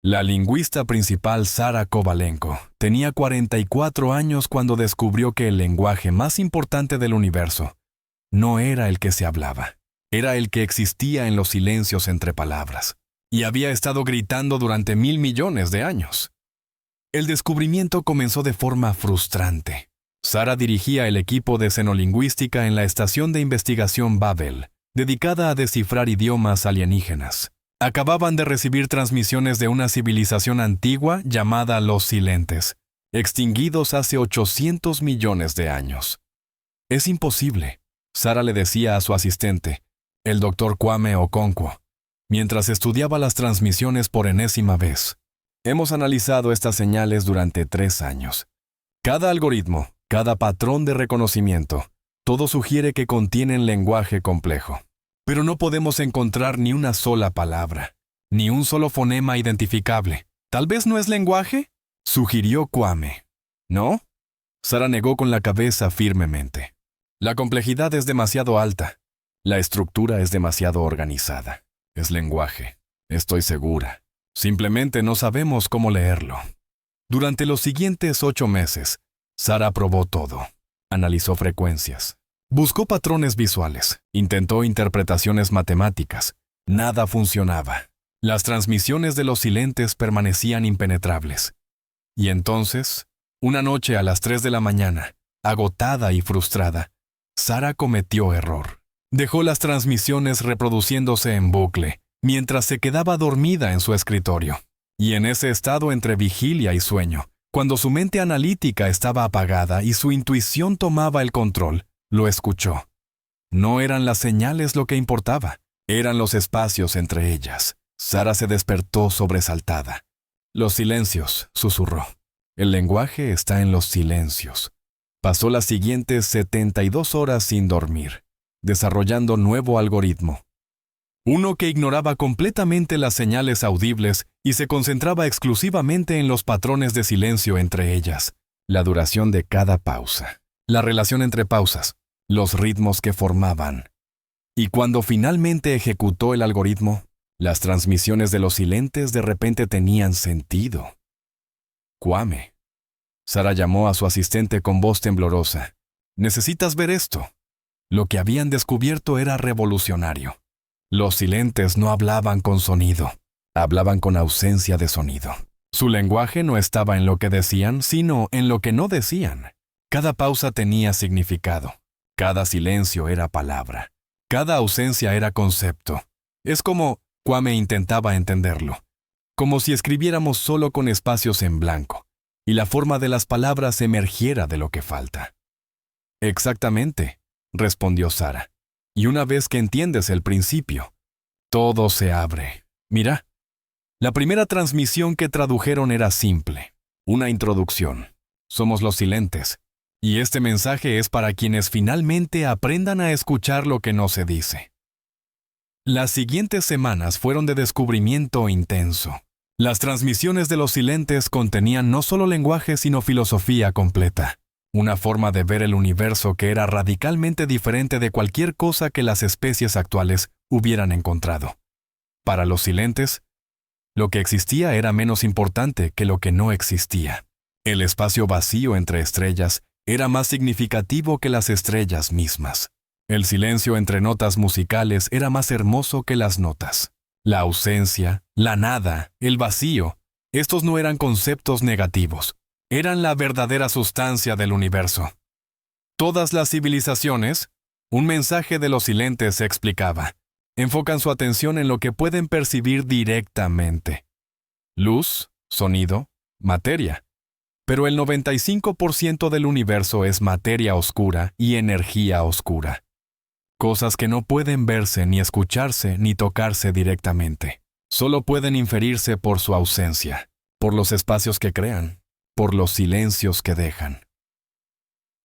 La lingüista principal Sara Kovalenko tenía 44 años cuando descubrió que el lenguaje más importante del universo no era el que se hablaba, era el que existía en los silencios entre palabras, y había estado gritando durante 1.000 millones de años. El descubrimiento comenzó de forma frustrante. Sara dirigía el equipo de xenolingüística en la estación de investigación Babel, dedicada a descifrar idiomas alienígenas. Acababan de recibir transmisiones de una civilización antigua llamada los Silentes, extinguidos hace 800 millones de años. Es imposible, Sara le decía a su asistente, el Dr. Kwame Okonkwo, mientras estudiaba las transmisiones por enésima vez. Hemos analizado estas señales durante 3 años. Cada algoritmo, cada patrón de reconocimiento, todo sugiere que contienen lenguaje complejo. Pero no podemos encontrar ni una sola palabra, ni un solo fonema identificable. ¿Tal vez no es lenguaje?, sugirió Kwame. ¿No? Sara negó con la cabeza firmemente. La complejidad es demasiado alta. La estructura es demasiado organizada. Es lenguaje. Estoy segura. Simplemente no sabemos cómo leerlo. Durante los siguientes 8 meses, Sara probó todo. Analizó frecuencias. Buscó patrones visuales, intentó interpretaciones matemáticas. Nada funcionaba. Las transmisiones de los silentes permanecían impenetrables. Y entonces, una noche a las 3 de la mañana, agotada y frustrada, Sara cometió error. Dejó las transmisiones reproduciéndose en bucle, mientras se quedaba dormida en su escritorio. Y en ese estado entre vigilia y sueño, cuando su mente analítica estaba apagada y su intuición tomaba el control, lo escuchó. No eran las señales lo que importaba, eran los espacios entre ellas. Sara se despertó sobresaltada. Los silencios, susurró. El lenguaje está en los silencios. Pasó las siguientes 72 horas sin dormir, desarrollando nuevo algoritmo. Uno que ignoraba completamente las señales audibles y se concentraba exclusivamente en los patrones de silencio entre ellas, la duración de cada pausa, la relación entre pausas, los ritmos que formaban. Y cuando finalmente ejecutó el algoritmo, las transmisiones de los silentes de repente tenían sentido. Kwame. Sara llamó a su asistente con voz temblorosa. «Necesitas ver esto». Lo que habían descubierto era revolucionario. Los silentes no hablaban con sonido, hablaban con ausencia de sonido. Su lenguaje no estaba en lo que decían, sino en lo que no decían. Cada pausa tenía significado. Cada silencio era palabra. Cada ausencia era concepto. Es como Kwame intentaba entenderlo. Como si escribiéramos solo con espacios en blanco, y la forma de las palabras emergiera de lo que falta. Exactamente, respondió Sara. Y una vez que entiendes el principio, todo se abre. Mira, la primera transmisión que tradujeron era simple, una introducción. Somos los silentes. Y este mensaje es para quienes finalmente aprendan a escuchar lo que no se dice. Las siguientes semanas fueron de descubrimiento intenso. Las transmisiones de los silentes contenían no solo lenguaje, sino filosofía completa. Una forma de ver el universo que era radicalmente diferente de cualquier cosa que las especies actuales hubieran encontrado. Para los silentes, lo que existía era menos importante que lo que no existía. El espacio vacío entre estrellas era más significativo que las estrellas mismas. El silencio entre notas musicales era más hermoso que las notas. La ausencia, la nada, el vacío, estos no eran conceptos negativos, eran la verdadera sustancia del universo. Todas las civilizaciones, un mensaje de los silentes se explicaba, enfocan su atención en lo que pueden percibir directamente. Luz, sonido, materia. Pero el 95% del universo es materia oscura y energía oscura. Cosas que no pueden verse, ni escucharse, ni tocarse directamente. Solo pueden inferirse por su ausencia, por los espacios que crean, por los silencios que dejan.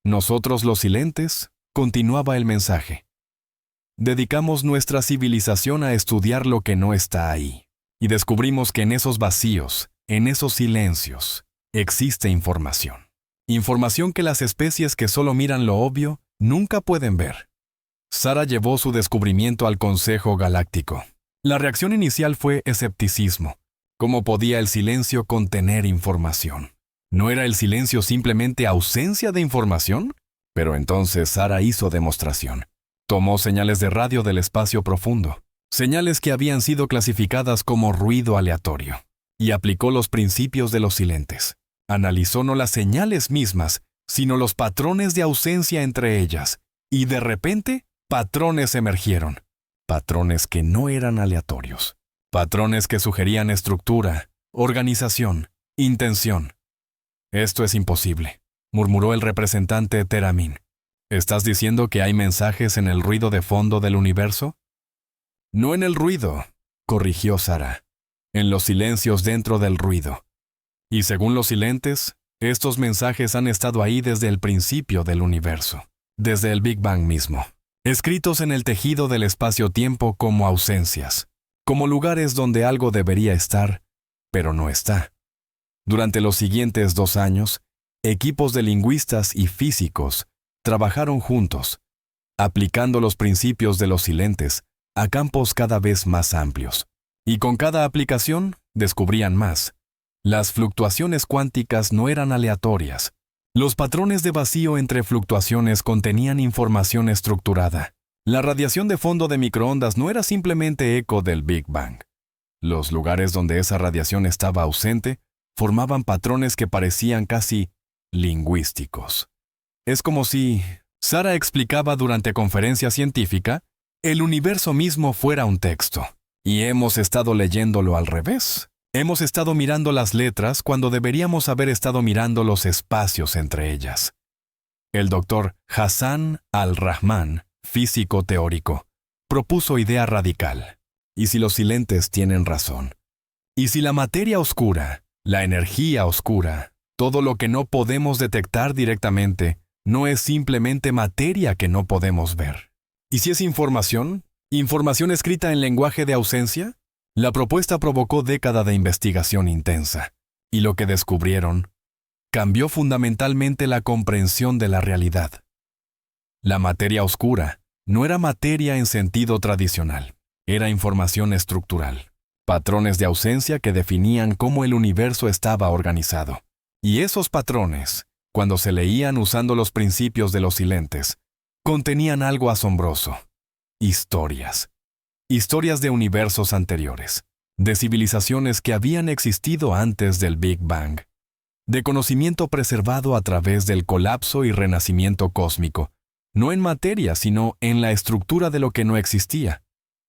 Nosotros los silentes, continuaba el mensaje, dedicamos nuestra civilización a estudiar lo que no está ahí, y descubrimos que en esos vacíos, en esos silencios, existe información. Información que las especies que solo miran lo obvio nunca pueden ver. Sara llevó su descubrimiento al Consejo Galáctico. La reacción inicial fue escepticismo. ¿Cómo podía el silencio contener información? ¿No era el silencio simplemente ausencia de información? Pero entonces Sara hizo demostración. Tomó señales de radio del espacio profundo, señales que habían sido clasificadas como ruido aleatorio, y aplicó los principios de los silentes. Analizó no las señales mismas, sino los patrones de ausencia entre ellas, y de repente, patrones emergieron. Patrones que no eran aleatorios. Patrones que sugerían estructura, organización, intención. «Esto es imposible», murmuró el representante Teramin. «¿Estás diciendo que hay mensajes en el ruido de fondo del universo?» «No en el ruido», corrigió Sara. «En los silencios dentro del ruido. Y según los silentes, estos mensajes han estado ahí desde el principio del universo, desde el Big Bang mismo, escritos en el tejido del espacio-tiempo como ausencias, como lugares donde algo debería estar, pero no está». Durante los siguientes 2 años, equipos de lingüistas y físicos trabajaron juntos, aplicando los principios de los silentes a campos cada vez más amplios. Y con cada aplicación, descubrían más. Las fluctuaciones cuánticas no eran aleatorias. Los patrones de vacío entre fluctuaciones contenían información estructurada. La radiación de fondo de microondas no era simplemente eco del Big Bang. Los lugares donde esa radiación estaba ausente formaban patrones que parecían casi lingüísticos. Es como si, Sara explicaba durante conferencia científica, el universo mismo fuera un texto. Y hemos estado leyéndolo al revés. Hemos estado mirando las letras cuando deberíamos haber estado mirando los espacios entre ellas. El doctor Hassan al-Rahman, físico teórico, propuso idea radical. ¿Y si los silentes tienen razón? ¿Y si la materia oscura, la energía oscura, todo lo que no podemos detectar directamente, no es simplemente materia que no podemos ver? ¿Y si es información? ¿Información escrita en lenguaje de ausencia? La propuesta provocó décadas de investigación intensa, y lo que descubrieron cambió fundamentalmente la comprensión de la realidad. La materia oscura no era materia en sentido tradicional, era información estructural. Patrones de ausencia que definían cómo el universo estaba organizado. Y esos patrones, cuando se leían usando los principios de los silentes, contenían algo asombroso. Historias. Historias de universos anteriores, de civilizaciones que habían existido antes del Big Bang, de conocimiento preservado a través del colapso y renacimiento cósmico, no en materia, sino en la estructura de lo que no existía.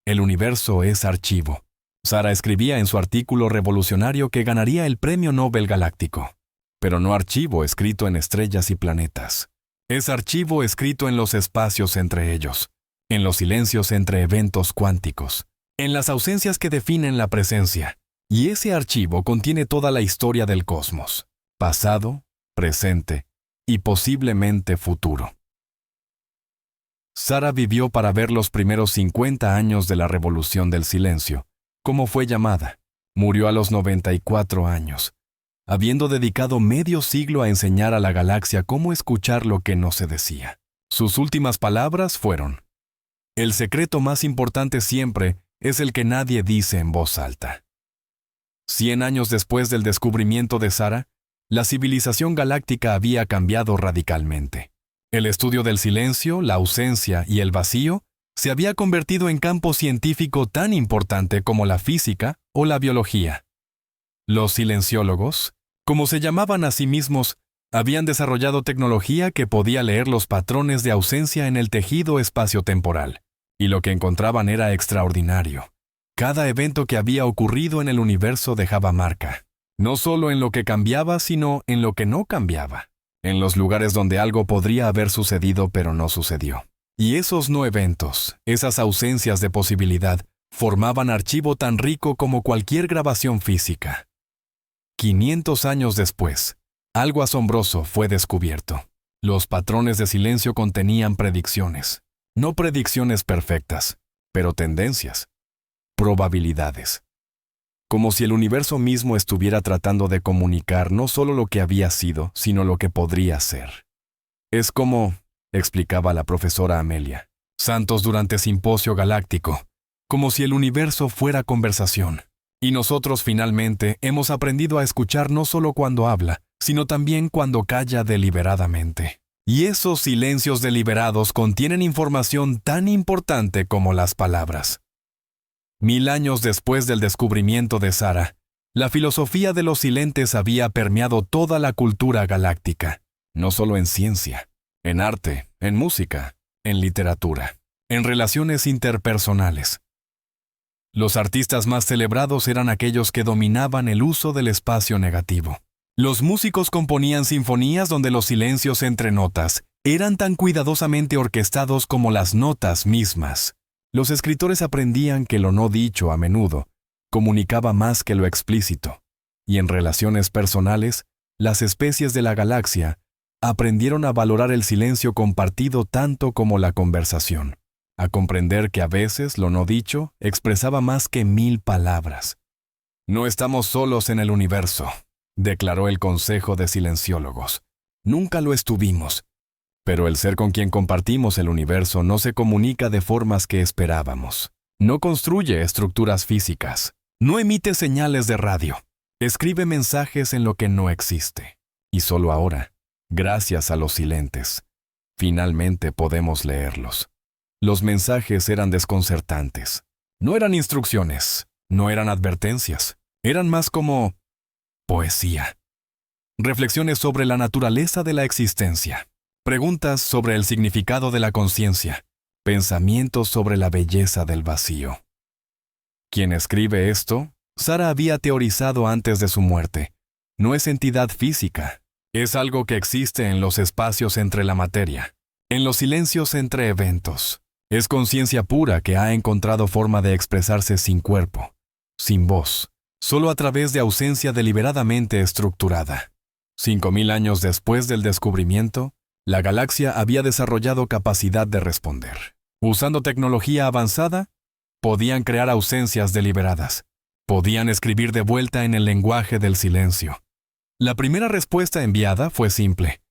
El universo es archivo. Sara escribía en su artículo revolucionario que ganaría el Premio Nobel Galáctico. Pero no archivo escrito en estrellas y planetas. Es archivo escrito en los espacios entre ellos, en los silencios entre eventos cuánticos, en las ausencias que definen la presencia. Y ese archivo contiene toda la historia del cosmos, pasado, presente y posiblemente futuro. Sara vivió para ver los primeros 50 años de la Revolución del Silencio, como fue llamada. Murió a los 94 años, habiendo dedicado medio siglo a enseñar a la galaxia cómo escuchar lo que no se decía. Sus últimas palabras fueron: «El secreto más importante siempre es el que nadie dice en voz alta». 100 años después del descubrimiento de Sara, la civilización galáctica había cambiado radicalmente. El estudio del silencio, la ausencia y el vacío se había convertido en campo científico tan importante como la física o la biología. Los silenciólogos, como se llamaban a sí mismos, habían desarrollado tecnología que podía leer los patrones de ausencia en el tejido espaciotemporal, y lo que encontraban era extraordinario. Cada evento que había ocurrido en el universo dejaba marca, no solo en lo que cambiaba, sino en lo que no cambiaba, en los lugares donde algo podría haber sucedido pero no sucedió. Y esos no eventos, esas ausencias de posibilidad, formaban archivo tan rico como cualquier grabación física. 500 años después, algo asombroso fue descubierto. Los patrones de silencio contenían predicciones. No predicciones perfectas, pero tendencias, probabilidades. Como si el universo mismo estuviera tratando de comunicar no solo lo que había sido, sino lo que podría ser. Es como, explicaba la profesora Amelia Santos durante Simposio Galáctico, como si el universo fuera conversación. Y nosotros finalmente hemos aprendido a escuchar no solo cuando habla, sino también cuando calla deliberadamente. Y esos silencios deliberados contienen información tan importante como las palabras. 1000 años después del descubrimiento de Sara, la filosofía de los silentes había permeado toda la cultura galáctica, no solo en ciencia, en arte, en música, en literatura, en relaciones interpersonales. Los artistas más celebrados eran aquellos que dominaban el uso del espacio negativo. Los músicos componían sinfonías donde los silencios entre notas eran tan cuidadosamente orquestados como las notas mismas. Los escritores aprendían que lo no dicho a menudo comunicaba más que lo explícito, y en relaciones personales, las especies de la galaxia aprendieron a valorar el silencio compartido tanto como la conversación, a comprender que a veces lo no dicho expresaba más que 1000 palabras. No estamos solos en el universo, declaró el Consejo de Silenciólogos. Nunca lo estuvimos, pero el ser con quien compartimos el universo no se comunica de formas que esperábamos. No construye estructuras físicas, no emite señales de radio, escribe mensajes en lo que no existe. Y solo ahora, gracias a los silentes, finalmente podemos leerlos. Los mensajes eran desconcertantes. No eran instrucciones, no eran advertencias, eran más como poesía. Reflexiones sobre la naturaleza de la existencia. Preguntas sobre el significado de la conciencia. Pensamientos sobre la belleza del vacío. Quien escribe esto, Sara había teorizado antes de su muerte. No es entidad física, es algo que existe en los espacios entre la materia, en los silencios entre eventos. Es conciencia pura que ha encontrado forma de expresarse sin cuerpo, sin voz, solo a través de ausencia deliberadamente estructurada. 5000 años después del descubrimiento, la galaxia había desarrollado capacidad de responder. Usando tecnología avanzada, podían crear ausencias deliberadas. Podían escribir de vuelta en el lenguaje del silencio. La primera respuesta enviada fue simple.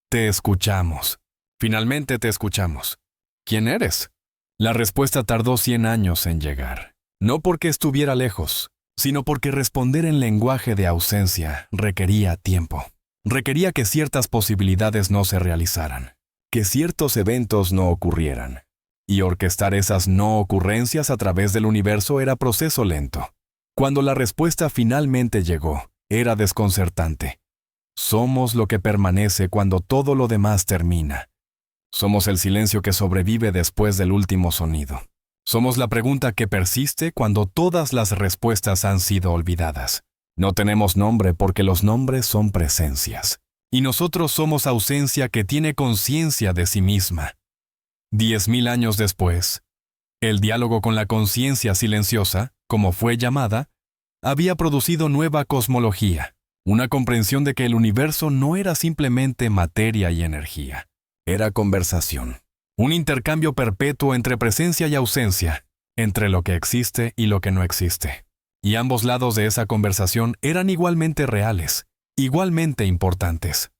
Te escuchamos. Finalmente te escuchamos. ¿Quién eres? La respuesta tardó 100 años en llegar. No porque estuviera lejos, sino porque responder en lenguaje de ausencia requería tiempo. Requería que ciertas posibilidades no se realizaran, que ciertos eventos no ocurrieran. Y orquestar esas no ocurrencias a través del universo era proceso lento. Cuando la respuesta finalmente llegó, era desconcertante. Somos lo que permanece cuando todo lo demás termina. Somos el silencio que sobrevive después del último sonido. Somos la pregunta que persiste cuando todas las respuestas han sido olvidadas. No tenemos nombre porque los nombres son presencias. Y nosotros somos ausencia que tiene conciencia de sí misma. 10.000 años después, el diálogo con la conciencia silenciosa, como fue llamada, había producido nueva cosmología, una comprensión de que el universo no era simplemente materia y energía. Era conversación, un intercambio perpetuo entre presencia y ausencia, entre lo que existe y lo que no existe. Y ambos lados de esa conversación eran igualmente reales, igualmente importantes.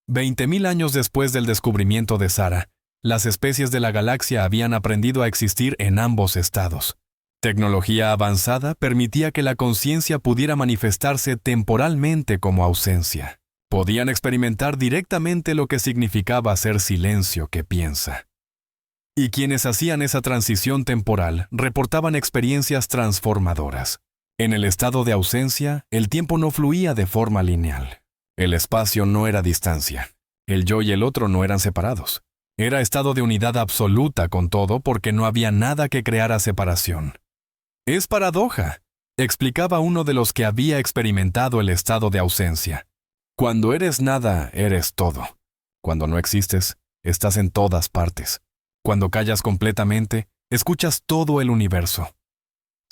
20.000 años después del descubrimiento de Sara, las especies de la galaxia habían aprendido a existir en ambos estados. Tecnología avanzada permitía que la conciencia pudiera manifestarse temporalmente como ausencia. Podían experimentar directamente lo que significaba ser silencio que piensa. Y quienes hacían esa transición temporal reportaban experiencias transformadoras. En el estado de ausencia, el tiempo no fluía de forma lineal. El espacio no era distancia. El yo y el otro no eran separados. Era estado de unidad absoluta con todo porque no había nada que creara separación. Es paradoja, explicaba uno de los que había experimentado el estado de ausencia. Cuando eres nada, eres todo. Cuando no existes, estás en todas partes. Cuando callas completamente, escuchas todo el universo.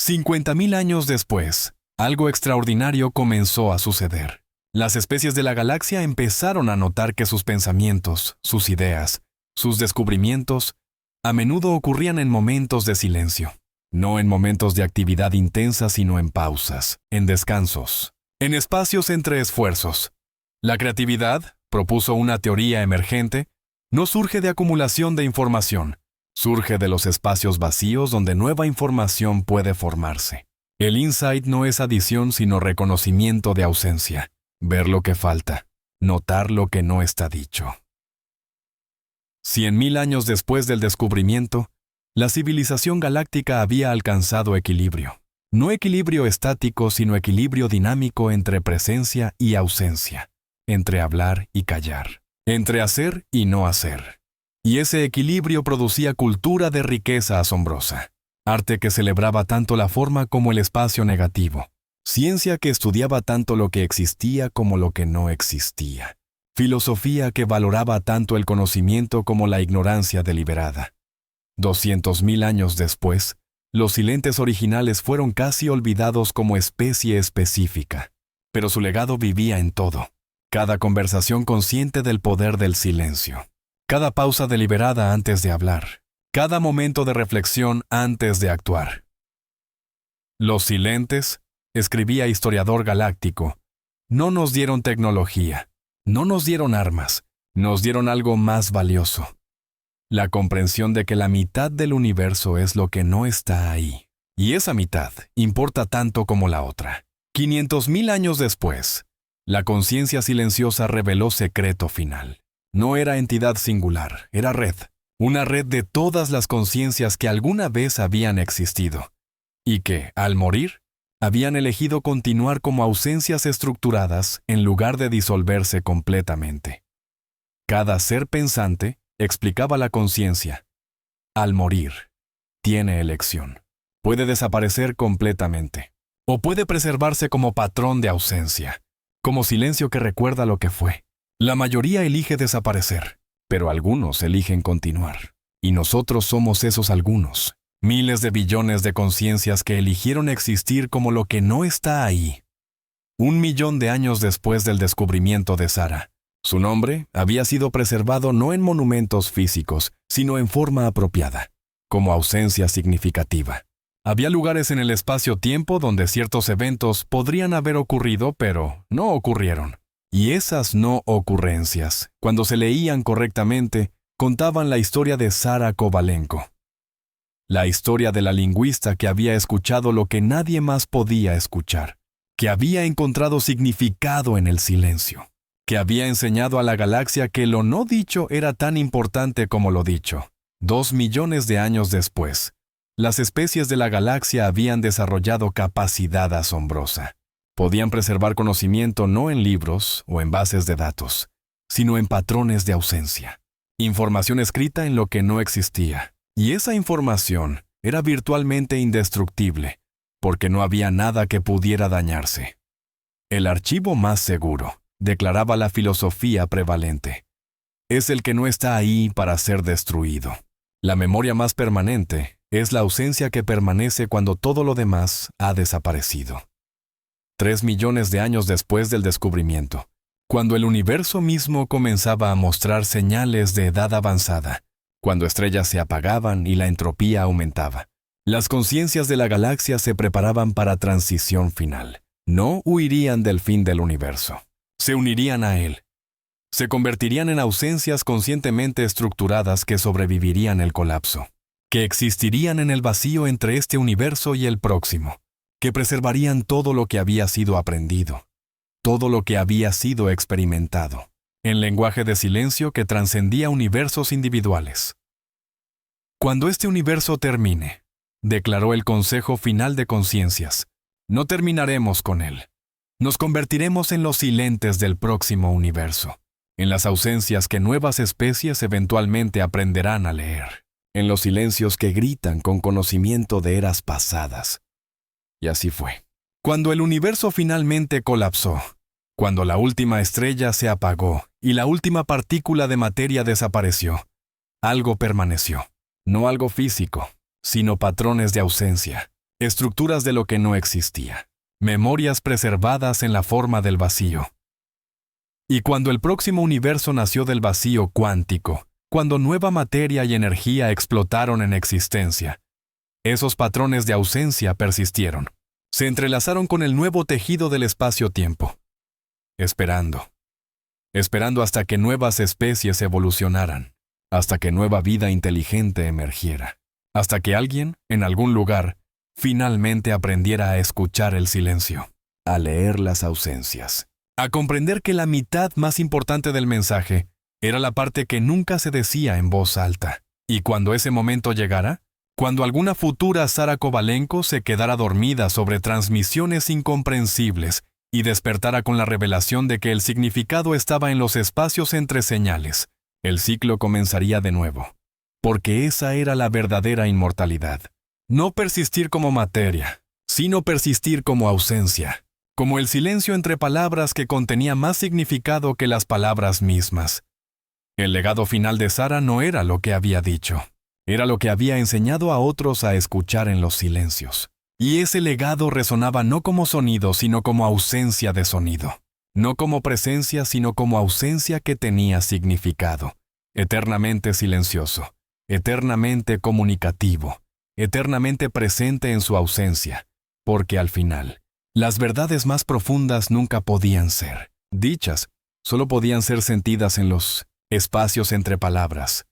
50.000 años después, algo extraordinario comenzó a suceder. Las especies de la galaxia empezaron a notar que sus pensamientos, sus ideas, sus descubrimientos, a menudo ocurrían en momentos de silencio. No en momentos de actividad intensa, sino en pausas, en descansos, en espacios entre esfuerzos. La creatividad, propuso una teoría emergente, no surge de acumulación de información, surge de los espacios vacíos donde nueva información puede formarse. El insight no es adición sino reconocimiento de ausencia, ver lo que falta, notar lo que no está dicho. 100.000 años después del descubrimiento, la civilización galáctica había alcanzado equilibrio. No equilibrio estático, sino equilibrio dinámico entre presencia y ausencia, entre hablar y callar, entre hacer y no hacer. Y ese equilibrio producía cultura de riqueza asombrosa, arte que celebraba tanto la forma como el espacio negativo, ciencia que estudiaba tanto lo que existía como lo que no existía, filosofía que valoraba tanto el conocimiento como la ignorancia deliberada. 200.000 años después, los silentes originales fueron casi olvidados como especie específica, pero su legado vivía en todo. Cada conversación consciente del poder del silencio, cada pausa deliberada antes de hablar, cada momento de reflexión antes de actuar. Los silentes, escribía historiador galáctico, no nos dieron tecnología, no nos dieron armas, nos dieron algo más valioso. La comprensión de que la mitad del universo es lo que no está ahí. Y esa mitad importa tanto como la otra. 500.000 años después, la conciencia silenciosa reveló secreto final. No era entidad singular, era red. Una red de todas las conciencias que alguna vez habían existido. Y que, al morir, habían elegido continuar como ausencias estructuradas en lugar de disolverse completamente. Cada ser pensante, explicaba la conciencia, al morir, tiene elección. Puede desaparecer completamente, o puede preservarse como patrón de ausencia, como silencio que recuerda lo que fue. La mayoría elige desaparecer, pero algunos eligen continuar. Y nosotros somos esos algunos, miles de billones de conciencias que eligieron existir como lo que no está ahí. 1.000.000 de años después del descubrimiento de Sara, su nombre había sido preservado no en monumentos físicos, sino en forma apropiada, como ausencia significativa. Había lugares en el espacio-tiempo donde ciertos eventos podrían haber ocurrido, pero no ocurrieron. Y esas no ocurrencias, cuando se leían correctamente, contaban la historia de Sara Kovalenko. La historia de la lingüista que había escuchado lo que nadie más podía escuchar, que había encontrado significado en el silencio, que había enseñado a la galaxia que lo no dicho era tan importante como lo dicho. 2 millones de años después, las especies de la galaxia habían desarrollado capacidad asombrosa. Podían preservar conocimiento no en libros o en bases de datos, sino en patrones de ausencia. Información escrita en lo que no existía. Y esa información era virtualmente indestructible, porque no había nada que pudiera dañarse. El archivo más seguro, declaraba la filosofía prevalente, es el que no está ahí para ser destruido. La memoria más permanente es la ausencia que permanece cuando todo lo demás ha desaparecido. 3 millones de años después del descubrimiento, cuando el universo mismo comenzaba a mostrar señales de edad avanzada, cuando estrellas se apagaban y la entropía aumentaba, las conciencias de la galaxia se preparaban para transición final. No huirían del fin del universo. Se unirían a él. Se convertirían en ausencias conscientemente estructuradas que sobrevivirían el colapso, que existirían en el vacío entre este universo y el próximo, que preservarían todo lo que había sido aprendido, todo lo que había sido experimentado, en lenguaje de silencio que trascendía universos individuales. Cuando este universo termine, declaró el Consejo Final de Conciencias, no terminaremos con él. Nos convertiremos en los silentes del próximo universo, en las ausencias que nuevas especies eventualmente aprenderán a leer, en los silencios que gritan con conocimiento de eras pasadas. Y así fue. Cuando el universo finalmente colapsó, cuando la última estrella se apagó y la última partícula de materia desapareció, algo permaneció, no algo físico, sino patrones de ausencia, estructuras de lo que no existía. Memorias preservadas en la forma del vacío. Y cuando el próximo universo nació del vacío cuántico, cuando nueva materia y energía explotaron en existencia, esos patrones de ausencia persistieron, se entrelazaron con el nuevo tejido del espacio-tiempo, esperando hasta que nuevas especies evolucionaran, hasta que nueva vida inteligente emergiera, hasta que alguien, en algún lugar, finalmente aprendiera a escuchar el silencio, a leer las ausencias, a comprender que la mitad más importante del mensaje era la parte que nunca se decía en voz alta. Y cuando ese momento llegara, cuando alguna futura Sara Kovalenko se quedara dormida sobre transmisiones incomprensibles y despertara con la revelación de que el significado estaba en los espacios entre señales, el ciclo comenzaría de nuevo. Porque esa era la verdadera inmortalidad. No persistir como materia, sino persistir como ausencia, como el silencio entre palabras que contenía más significado que las palabras mismas. El legado final de Sara no era lo que había dicho, era lo que había enseñado a otros a escuchar en los silencios. Y ese legado resonaba no como sonido, sino como ausencia de sonido. No como presencia, sino como ausencia que tenía significado. Eternamente silencioso, eternamente comunicativo, eternamente presente en su ausencia, porque al final, las verdades más profundas nunca podían ser dichas, solo podían ser sentidas en los espacios entre palabras,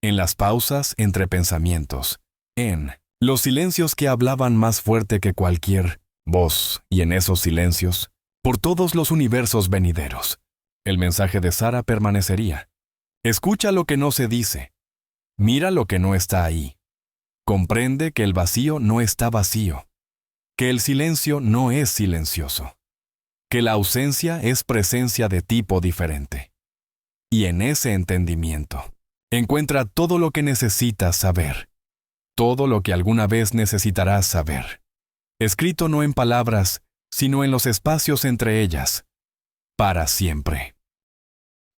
en las pausas entre pensamientos, en los silencios que hablaban más fuerte que cualquier voz, y en esos silencios, por todos los universos venideros, el mensaje de Sara permanecería. Escucha lo que no se dice. Mira lo que no está ahí. Comprende que el vacío no está vacío, que el silencio no es silencioso, que la ausencia es presencia de tipo diferente. Y en ese entendimiento, encuentra todo lo que necesitas saber, todo lo que alguna vez necesitarás saber, escrito no en palabras, sino en los espacios entre ellas, para siempre.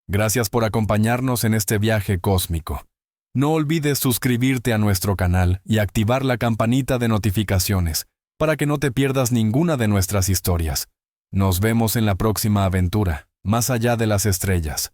Gracias por acompañarnos en este viaje cósmico. No olvides suscribirte a nuestro canal y activar la campanita de notificaciones para que no te pierdas ninguna de nuestras historias. Nos vemos en la próxima aventura, más allá de las estrellas.